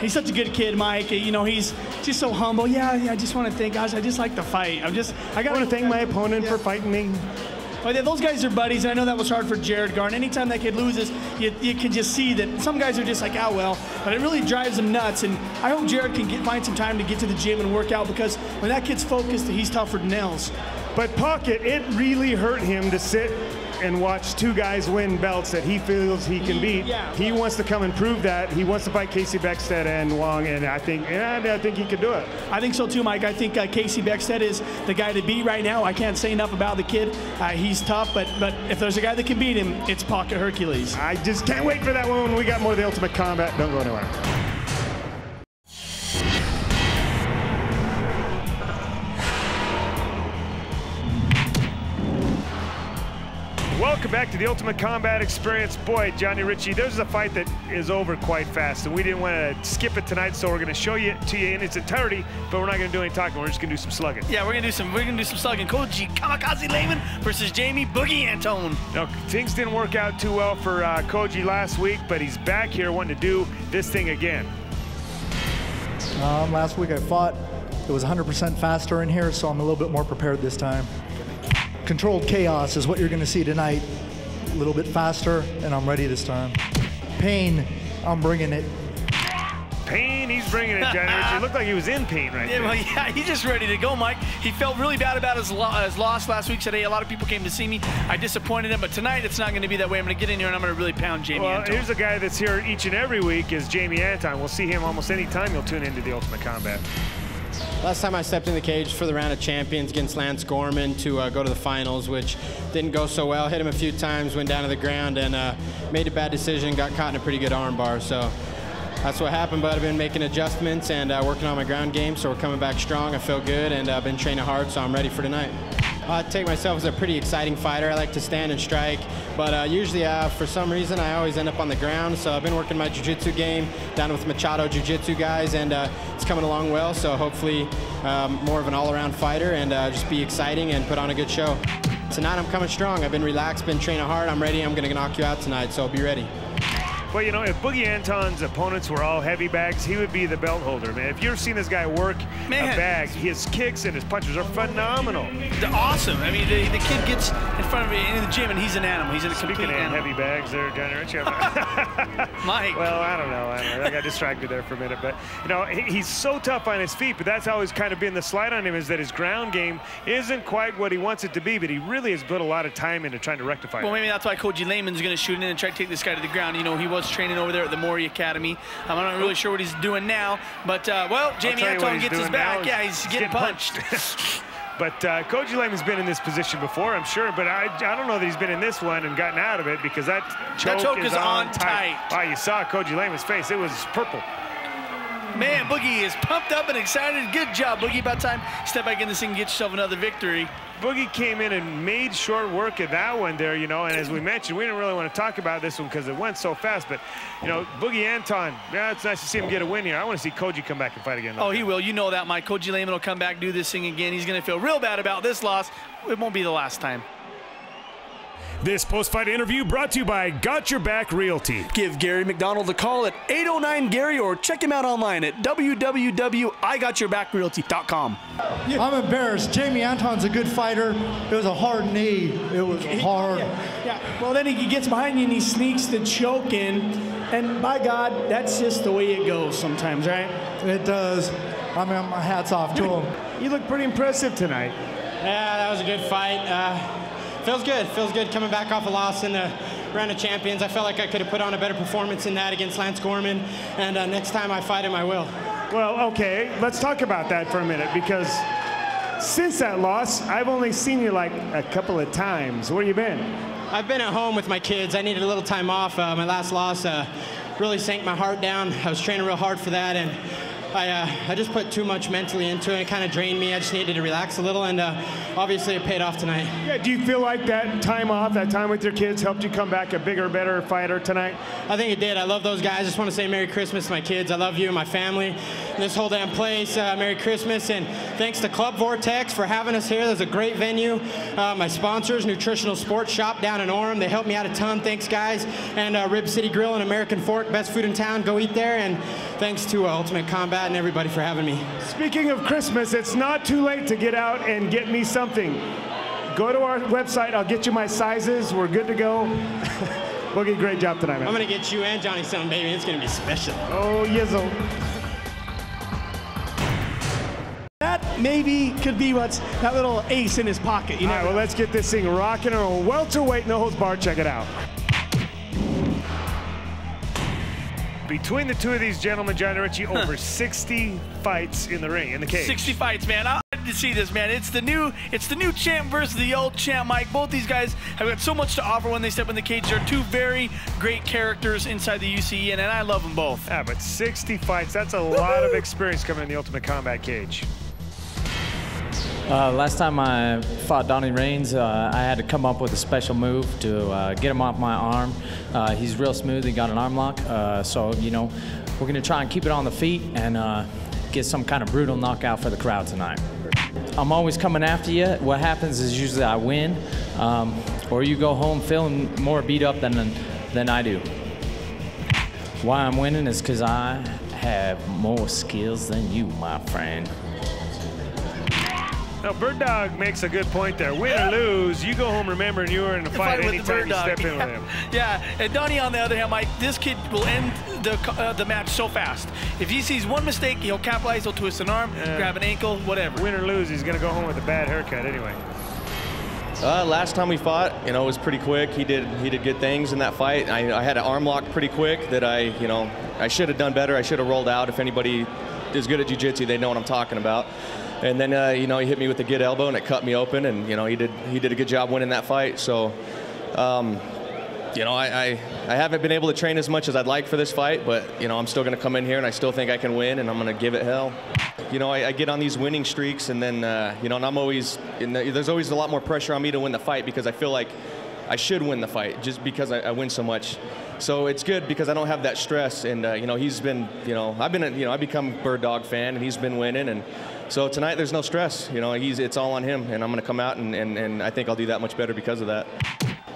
He's such a good kid, Mike. You know, he's just so humble. Yeah, I just want to thank, guys, I just like to fight. I want to thank my opponent for fighting me. Well, yeah, those guys are buddies, and I know that was hard for Jared Garn. Anytime that kid loses, you can just see that some guys are just like, oh, well, but it really drives him nuts. And I hope Jared can find some time to get to the gym and work out, because when that kid's focused, he's tougher than nails. But Pocket, it really hurt him to sit and watch two guys win belts that he feels he can beat. Yeah, he wants to come and prove that. He wants to fight Casey Beckstead and Wong, and I think he could do it. I think so too, Mike. I think Casey Beckstead is the guy to beat right now. I can't say enough about the kid. He's tough, but if there's a guy that can beat him, it's Pocket Hercules. I just can't wait for that one when we got more of the Ultimate Combat. Don't go anywhere. Welcome back to the Ultimate Combat Experience. Boy, Johnny Ritchie, there's a fight that is over quite fast, and we didn't want to skip it tonight, so we're going to show you to you in its entirety, but we're not going to do any talking. We're just going to do some slugging. Yeah, we're going to do some slugging. Koji Kamikaze Lehman versus Jamie Boogie Anton. Now, things didn't work out too well for Koji last week, but he's back here wanting to do this thing again. Last week I fought. It was 100% faster in here, so I'm a little bit more prepared this time. Controlled chaos is what you're going to see tonight. A little bit faster, and I'm ready this time. Pain, I'm bringing it. Pain, he's bringing it, Johnny Ritchie. It looked like he was in pain right there. Well, yeah, he's just ready to go, Mike. He felt really bad about his loss last week. Said, hey, a lot of people came to see me. I disappointed him, but tonight it's not going to be that way. I'm going to get in here and I'm going to really pound Jamie Anton. Here's a guy that's here each and every week is Jamie Anton. We'll see him almost any time you'll tune into the Ultimate Combat. Last time I stepped in the cage for the round of champions against Lance Gorman to go to the finals, which didn't go so well. Hit him a few times, went down to the ground, and made a bad decision, got caught in a pretty good arm bar. So that's what happened, but I've been making adjustments and working on my ground game, so we're coming back strong. I feel good, and I've been training hard, so I'm ready for tonight. I take myself as a pretty exciting fighter. I like to stand and strike, but usually for some reason I always end up on the ground. So I've been working my jiu-jitsu game down with Machado jiu-jitsu guys, and it's coming along well. So hopefully more of an all-around fighter, and just be exciting and put on a good show. Tonight I'm coming strong. I've been relaxed, been training hard. I'm ready. I'm gonna knock you out tonight, so be ready. Well, you know, if Boogie Anton's opponents were all heavy bags, he would be the belt holder, man. If you've ever seen this guy work a bag, his kicks and his punches are phenomenal. They're awesome. I mean, the kid gets in front of me in the gym, and he's an animal. He's a complete animal. Heavy bags there, Johnny Ritchie. Mike. Well, I don't know. I got distracted there for a minute. But, you know, he's so tough on his feet, but that's always kind of been the slight on him, is that his ground game isn't quite what he wants it to be, but he really has put a lot of time into trying to rectify it. Well, maybe that's why Koji Lehman's going to shoot in and try to take this guy to the ground. You know, he was training over there at the Mori Academy. I'm not really sure what he's doing now, but, well, Jamie Anton gets his back. Yeah, he's getting punched. But Koji Lehman's been in this position before, I'm sure, but I don't know that he's been in this one and gotten out of it, because that choke is on tight. Wow, you saw Koji Lehman's face. It was purple. Man, Boogie is pumped up and excited. Good job, Boogie. About time step back in this thing and get yourself another victory. Boogie came in and made short work of that one there, you know, and as we mentioned, we didn't really want to talk about this one because it went so fast, but, you know, Boogie Anton, yeah, it's nice to see him get a win here. I want to see Koji come back and fight again. Oh, he will. You know that, Mike. Koji Lehman will come back, do this thing again. He's going to feel real bad about this loss. It won't be the last time. This post-fight interview brought to you by Got Your Back Realty. Give Gary McDonald a call at 809-GARY or check him out online at www.igotyourbackrealty.com. I'm embarrassed. Jamie Anton's a good fighter. It was a hard knee. It was hard. Yeah. Well, then he gets behind you and he sneaks the choke in. And by God, that's just the way it goes sometimes, right? It does. I mean, my hat's off to him. You look pretty impressive tonight. Yeah, that was a good fight. Feels good. Feels good coming back off a loss in the round of champions. I felt like I could have put on a better performance in that against Lance Gorman, and next time I fight him, I will. Well, okay, let's talk about that for a minute, because since that loss, I've only seen you like a couple of times. Where you been? I've been at home with my kids. I needed a little time off. My last loss really sank my heart down. I was training real hard for that, and I just put too much mentally into it. It kind of drained me. I just needed to relax a little, and obviously it paid off tonight. Yeah, do you feel like that time off, that time with your kids helped you come back a bigger, better fighter tonight? I think it did. I love those guys. I just want to say Merry Christmas to my kids. I love you and my family and this whole damn place. Merry Christmas, and thanks to Club Vortex for having us here. There's a great venue. My sponsors, Nutritional Sports Shop down in Orem. They helped me out a ton. Thanks, guys. And Rib City Grill and American Fork, best food in town. Go eat there. And thanks to Ultimate Combat and everybody for having me. Speaking of Christmas, it's not too late to get out and get me something. Go to our website. I'll get you my sizes. We're good to go. We'll get a great job tonight, man. I'm going to get you and Johnny something, baby. It's going to be special. Oh, yizzle. That maybe could be what's that little ace in his pocket. You know? All right, well, let's get this thing rocking and roll. Welterweight, no holds barred. Check it out. Between the two of these gentlemen, John Ritchie, over 60 fights in the ring, in the cage. 60 fights, man. I like to see this, man. It's the new champ versus the old champ, Mike. Both these guys have got so much to offer when they step in the cage. They're two very great characters inside the UCE, and I love them both. Yeah, but 60 fights, that's a lot of experience coming in the Ultimate Combat cage. Last time I fought Donnie Reigns, I had to come up with a special move to get him off my arm. He's real smooth. He got an arm lock. So, you know, we're going to try and keep it on the feet and get some kind of brutal knockout for the crowd tonight. I'm always coming after you. What happens is usually I win, or you go home feeling more beat up than I do. Why I'm winning is because I have more skills than you, my friend. Now, Bird Dog makes a good point there. Win or lose, you go home remembering you were in a fight anytime you step in with him. Yeah, and Donnie, on the other hand, Mike, this kid will end the match so fast. If he sees one mistake, he'll capitalize, he'll twist an arm, grab an ankle, whatever. Win or lose, he's going to go home with a bad haircut anyway. Last time we fought, you know, it was pretty quick. He did good things in that fight. I had an arm lock pretty quick that I should have done better. I should have rolled out. If anybody is good at jiu-jitsu, they know what I'm talking about. And then, you know, he hit me with a good elbow and it cut me open, and, you know, he did a good job winning that fight. So, you know, I haven't been able to train as much as I'd like for this fight, but, you know, I'm still going to come in here and I still think I can win, and I'm going to give it hell. You know, I get on these winning streaks, and then, you know, and I'm always, there's always a lot more pressure on me to win the fight because I feel like I should win the fight just because I win so much. So it's good because I don't have that stress, and, you know, he's been, you know, I've become a Bird Dog fan, and he's been winning, and so tonight there's no stress. You know, it's all on him, and I'm going to come out, and I think I'll do that much better because of that.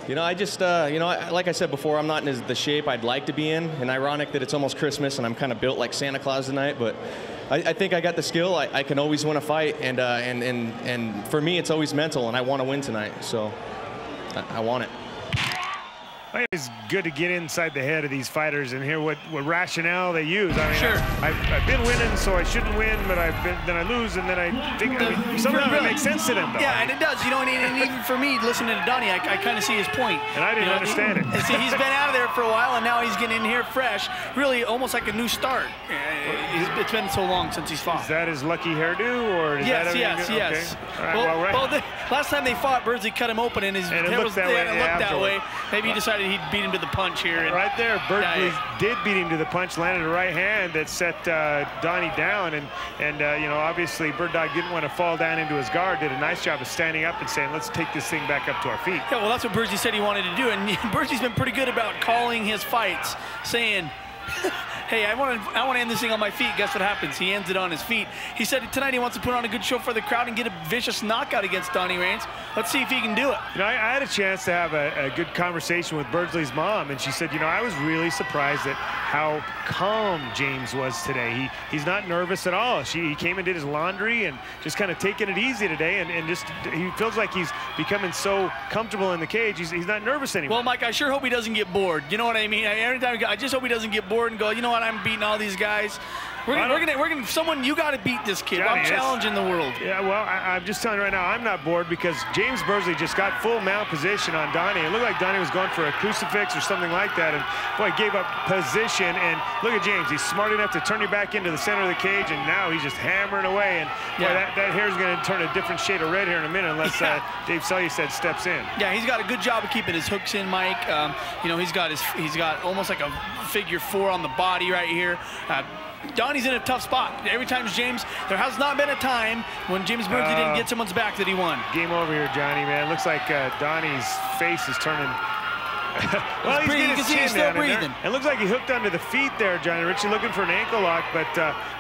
You know, I just, you know, like I said before, I'm not in the shape I'd like to be in, and ironic that it's almost Christmas and I'm kind of built like Santa Claus tonight, but I think I got the skill. I can always win a fight, and for me it's always mental, and I want to win tonight, so I want it. It's good to get inside the head of these fighters and hear what rationale they use. I mean, sure. I've been winning, so I shouldn't win, but then I lose, and then I think sometimes it makes sense to them, though. Yeah, and it does. You know, and even for me, listening to Donnie, I kind of see his point. And I didn't understand it. See, he's been out of there for a while, and now he's getting in here fresh. Really, almost like a new start. It's been so long since he's fought. Is that his lucky hairdo, or is that yes. Okay. All right, well, last time they fought, Birdsley cut him open, and his head looked that way. Maybe he decided he'd beat him to the punch here. And right there, Birdsley did beat him to the punch, landed a right hand that set Donnie down, and you know, obviously Bird Dog didn't want to fall down into his guard. Did a nice job of standing up and saying, let's take this thing back up to our feet. Yeah, well, that's what Birdsley said he wanted to do, and Birdsley's been pretty good about calling his fights, saying, Hey, I want to end this thing on my feet. Guess what happens? He ends it on his feet. He said tonight he wants to put on a good show for the crowd and get a vicious knockout against Donnie Reigns. Let's see if he can do it. You know, I had a chance to have a good conversation with Birdsley's mom, and she said, you know, I was really surprised at how calm James was today. He's not nervous at all. He came and did his laundry and just kind of taking it easy today, and just he feels like he's becoming so comfortable in the cage. He's not nervous anymore. Well, Mike, I sure hope he doesn't get bored. You know what I mean? Every time I just hope he doesn't get bored and go, you know what? I'm beating all these guys. We're gonna someone, you got to beat this kid. Johnny, I'm challenging the world. Yeah, well, I'm just telling you right now, I'm not bored because James Birdsley just got full mount position on Donnie. It looked like Donnie was going for a crucifix or something like that, and boy, gave up position. And look at James, he's smart enough to turn you back into the center of the cage, and now he's just hammering away. And boy, that hair's going to turn a different shade of red here in a minute unless Dave Selye steps in. Yeah, he's got a good job of keeping his hooks in, Mike. You know, he's got almost like a figure 4 on the body right here. Donnie's in a tough spot. Every time there has not been a time when James Birdsley didn't get someone's back that he won. Game over here, Johnny, man. Looks like Donnie's face is turning. Well, he's getting his chin still down breathing. It looks like he hooked under the feet there, Johnny Ritchie, looking for an ankle lock, but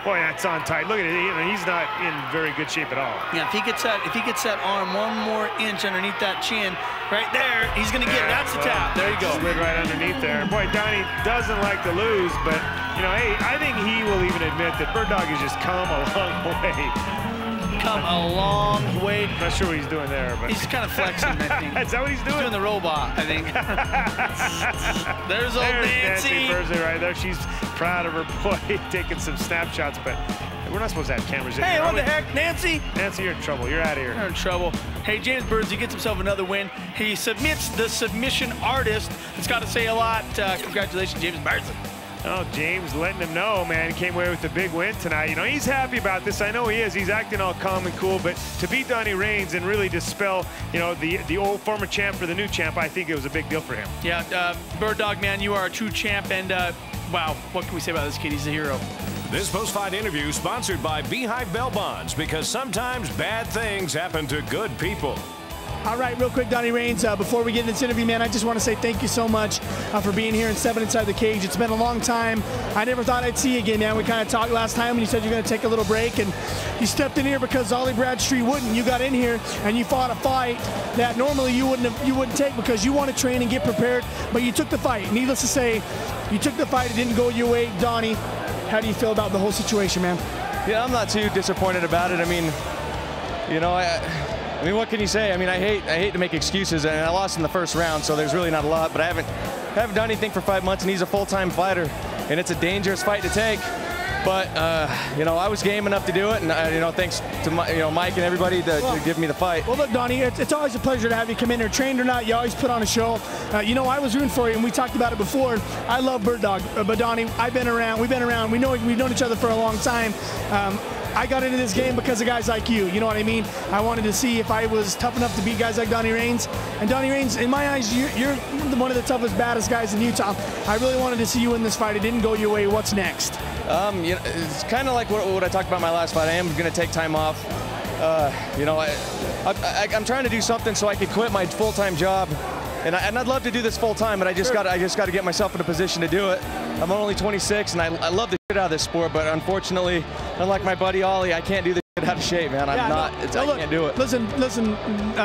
boy, that's on tight. Look at it. He's not in very good shape at all. Yeah, if he gets that arm 1 more inch underneath that chin, right there, he's gonna get it. That's the tap. There you go. Slid right underneath there. Boy, Donnie doesn't like to lose, but you know, hey, I think he will even admit that Bird Dog has just come a long way. Come a long way. Not sure what he's doing there, but he's kind of flexing, I think. Is that what he's doing? He's doing the robot, I think. There's old Nancy. Birdsley right there. She's proud of her boy taking some snapshots, but we're not supposed to have cameras in here. Hey, what the heck, Nancy? Nancy, you're in trouble. You're out of here. You're in trouble. Hey, James Birdsley gets himself another win. He submits the submission artist. It's got to say a lot. Congratulations, James Birdsley. Oh, James letting him know, man. He came away with a big win tonight. You know, he's happy about this. I know he is. He's acting all calm and cool, but to beat Donnie Reigns and really dispel, you know, the old former champ for the new champ, I think it was a big deal for him. Yeah, Bird Dog, man, you are a true champ, and wow, what can we say about this kid? He's a hero. This post-fight interview sponsored by Beehive Bell Bonds, because sometimes bad things happen to good people. All right, real quick, Donnie Reigns, before we get into this interview, man, I just want to say thank you so much for being here and stepping inside the cage. It's been a long time. I never thought I'd see you again, man. We kind of talked last time when you said you're going to take a little break, and you stepped in here because Ollie Bradstreet wouldn't. You got in here and you fought a fight that normally you wouldn't take because you want to train and get prepared, but you took the fight. Needless to say, you took the fight. It didn't go your way. Donnie, how do you feel about the whole situation, man? Yeah, I'm not too disappointed about it. I mean, you know, I mean, what can you say? I mean, I hate to make excuses, and I lost in the first round, so there's really not a lot. But I haven't done anything for 5 months, and he's a full-time fighter, and it's a dangerous fight to take. But you know, I was game enough to do it, and you know, thanks to Mike and everybody to give me the fight. Well, look, Donnie, it's always a pleasure to have you come in here, trained or not. You always put on a show. You know, I was rooting for you, and we talked about it before. I love Bird Dog, but Donnie, we've been around. We've known each other for a long time. I got into this game because of guys like you. You know what I mean? I wanted to see if I was tough enough to beat guys like Donnie Reigns. And Donnie Reigns, in my eyes, you're one of the toughest, baddest guys in Utah. I really wanted to see you win this fight. It didn't go your way. What's next? You know, it's kind of like what I talked about in my last fight. I am going to take time off. You know, I'm trying to do something so I could quit my full-time job. And I'd love to do this full-time, but I just got to get myself in a position to do it. I'm only 26, and I love the shit out of this sport, but unfortunately, unlike my buddy Ollie, I can't do this shit out of shape, man. I can't do it. Listen,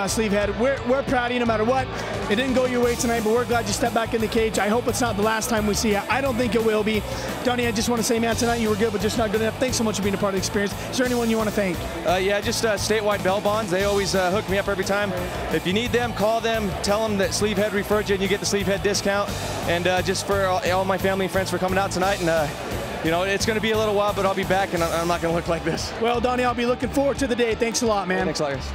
Sleevehead, we're proud of you no matter what. It didn't go your way tonight, but we're glad you stepped back in the cage. I hope it's not the last time we see you. I don't think it will be. Donnie, I just want to say, man, tonight you were good, but just not good enough. Thanks so much for being a part of the experience. Is there anyone you want to thank? Yeah, just Statewide Bell Bonds. They always hook me up every time. If you need them, call them. Tell them that Sleevehead referred you, and you get the Sleevehead discount. And just for all my family and friends for coming out tonight. And you know, it's going to be a little while, but I'll be back, and I'm not going to look like this. Well, Donnie, I'll be looking forward to the day. Thanks a lot, man. Thanks a lot, guys.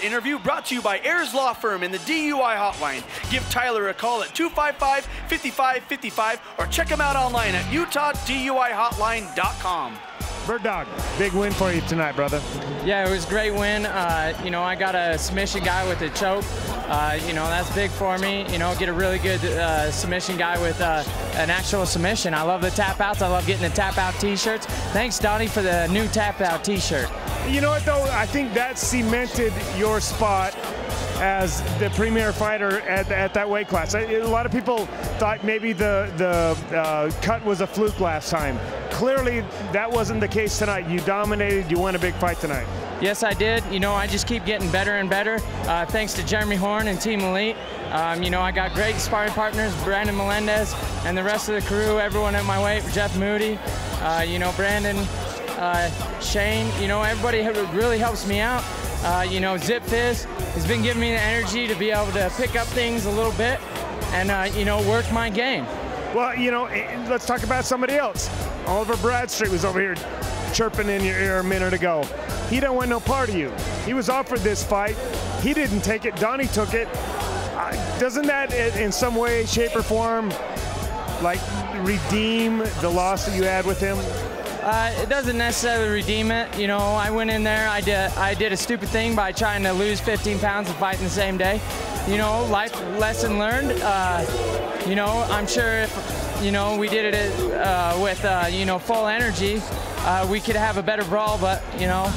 Interview brought to you by Ayers Law Firm and the DUI Hotline. Give Tyler a call at 255-5555 or check him out online at utahduihotline.com. Bird Dog, big win for you tonight, brother. Yeah, it was a great win. You know, I got a submission guy with a choke. You know, that's big for me. You know, get a really good submission guy with an actual submission. I love the tap outs. I love getting the tap out t-shirts. Thanks, Donnie, for the new tap out t-shirt. You know what, though? I think that cemented your spot as the premier fighter at that weight class. A lot of people thought maybe the cut was a fluke last time. Clearly, that wasn't the case tonight. You dominated. You won a big fight tonight. Yes, I did. You know, I just keep getting better and better. Thanks to Jeremy Horn and Team Elite. You know, I got great sparring partners, Brandon Melendez, and the rest of the crew, everyone at my weight, Jeff Moody, you know, Brandon, Shane, you know, everybody really helps me out. You know, Zip Fizz has been giving me the energy to be able to pick up things a little bit and, you know, work my game. Well, you know, let's talk about somebody else. Oliver Bradstreet was over here chirping in your ear a minute ago. He don't want no part of you. He was offered this fight. He didn't take it. Donnie took it. Doesn't that, in some way, shape, or form, like, redeem the loss that you had with him? It doesn't necessarily redeem it. You know, I went in there, I did a stupid thing by trying to lose 15 pounds and fight in the same day. You know, life lesson learned. You know, I'm sure if, you know, we did it with, you know, full energy, we could have a better brawl, but, you know,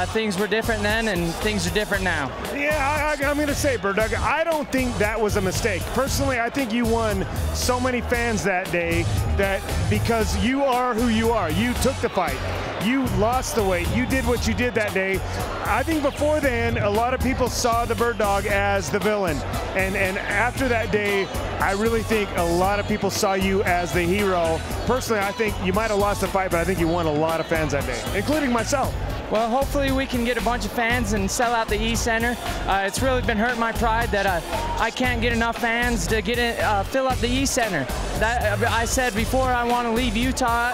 things were different then and things are different now. Yeah, I'm going to say, Bird Dog, I don't think that was a mistake. Personally, I think you won so many fans that day that because you are who you are. You took the fight. You lost the weight. You did what you did that day. I think before then, a lot of people saw the Bird Dog as the villain. And after that day, I really think a lot of people saw you as the hero. Personally, I think you might have lost the fight, but I think you won a lot of fans that day, including myself. Well, hopefully we can get a bunch of fans and sell out the East Center. It's really been hurting my pride that I can't get enough fans to get in, fill up the East Center. That I said before, I want to leave Utah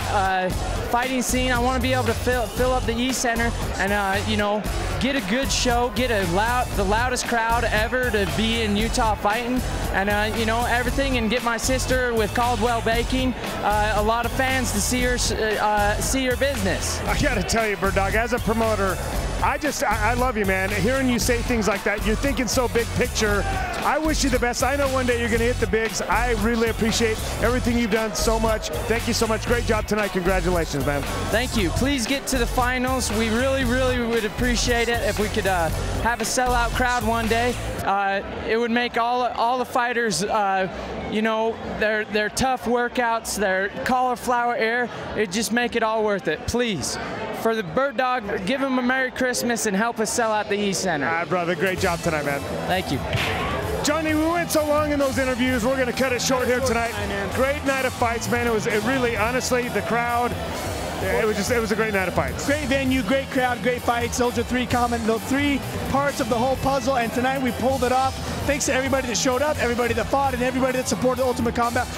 fighting scene. I want to be able to fill up the East Center and you know, get a good show, get the loudest crowd ever to be in Utah fighting, and you know, everything, and get my sister with Caldwell Baking a lot of fans to see her business. I got to tell you, Bird Dog, as a promoter, I love you, man. Hearing you say things like that, you're thinking so big picture. I wish you the best. I know one day you're going to hit the bigs. I really appreciate everything you've done so much. Thank you so much. Great job tonight. Congratulations, man. Thank you. Please get to the finals. We really, really would appreciate it if we could have a sellout crowd one day. It would make all the fighters, you know, their tough workouts, their cauliflower air, it'd just make it all worth it. Please. For the Bird Dog, give him a Merry Christmas and help us sell out the East Center. All right, brother. Great job tonight, man. Thank you. Johnny, we went so long in those interviews. We're going to cut it short here tonight. Great night of fights, man. It really, honestly, the crowd, it was a great night of fights. Great venue, great crowd, great fights. Those are three parts of the whole puzzle, and tonight we pulled it off. Thanks to everybody that showed up, everybody that fought, and everybody that supported Ultimate Combat.